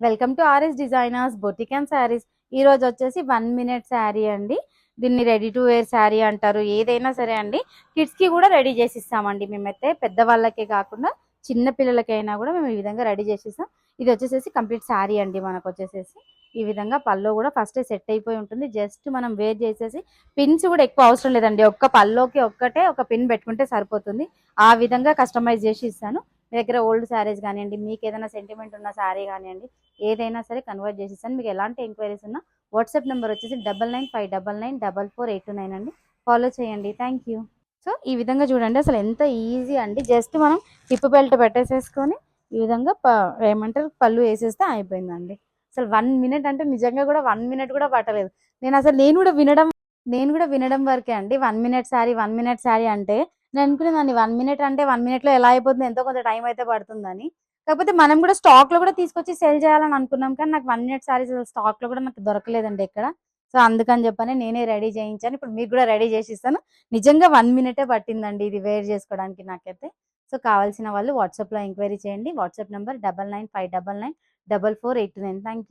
Welcome to RS designers boutique and saris. ఈ రోజు వచ్చేసి 1 minute శారీ అండి. దీన్ని రెడీ టు వేర్ శారీ అంటారు, ఏదైనా సరే అండి. కిడ్స్ కి కూడా రెడీ చేసి ఇస్తామండి మేమైతే, పెద్దవాళ్ళకే కాకుండా చిన్న పిల్లలకైనా కూడా మేము ఈ విధంగా రెడీ చేసి ఇస్తాం. ఇది వచ్చేసేసి కంప్లీట్ శారీ అండి. మనకు వచ్చేసేసి ఈ విధంగా పల్లో కూడా ఫస్ట్ సెట్ అయిపోయి ఉంటుంది. జస్ట్ మనం వేర్ చేసేసి పిన్స్ కూడా ఎక్కువ అవసరం లేదండి. ఒక్క పల్లోకి ఒక్కటే ఒక పిన్ పెట్టుకుంటే సరిపోతుంది. ఆ విధంగా కస్టమైజ్ చేసి ఇస్తాను. మీ దగ్గర ఓల్డ్ శారీస్ కానివ్వండి, మీకు ఏదైనా సెంటిమెంట్ ఉన్న శారీ కానివ్వండి, ఏదైనా సరే కన్వర్ట్ చేసిస్తాను. మీకు ఎలాంటి ఎంక్వైరీస్ ఉన్నా వాట్సాప్ నెంబర్ వచ్చేసి 9959994429 అండి. ఫాలో చేయండి. Thank you. సో ఈ విధంగా చూడండి, అసలు ఎంత ఈజీ అండి. జస్ట్ మనం హిప్ బెల్ట్ పెట్టేసేసుకొని ఈ విధంగా ఏమంటారు పళ్ళు వేసేస్తే అయిపోయిందండి. అసలు 1 minute అంటే నిజంగా కూడా 1 minute కూడా పట్టలేదు. నేను కూడా వినడం వరకే అండి. 1 minute శారీ అంటే నేను అనుకునేదాన్ని 1 minute అంటే 1 minute లో ఎలా అయిపోతుంది, ఎంతో కొంత టైం అయితే పడుతుందని. కాకపోతే మనం కూడా స్టాక్ లో కూడా తీసుకొచ్చి సెల్ చేయాలని అనుకున్నాం, కానీ నాకు 1 minute శారీస్ స్టాక్ లో కూడా నాకు దొరకలేదండి ఎక్కడ. సో అందుకని చెప్పని నేనే రెడీ చేయించాను. ఇప్పుడు మీకు కూడా రెడీ చేసి ఇస్తాను. నిజంగా 1 minute పట్టిందండి ఇది వేర్ చేసుకోవడానికి నాకైతే. సో కావాల్సిన వాళ్ళు వాట్సాప్ లో ఎంక్వైరీ చేయండి. WhatsApp number 9959994489. Thank you.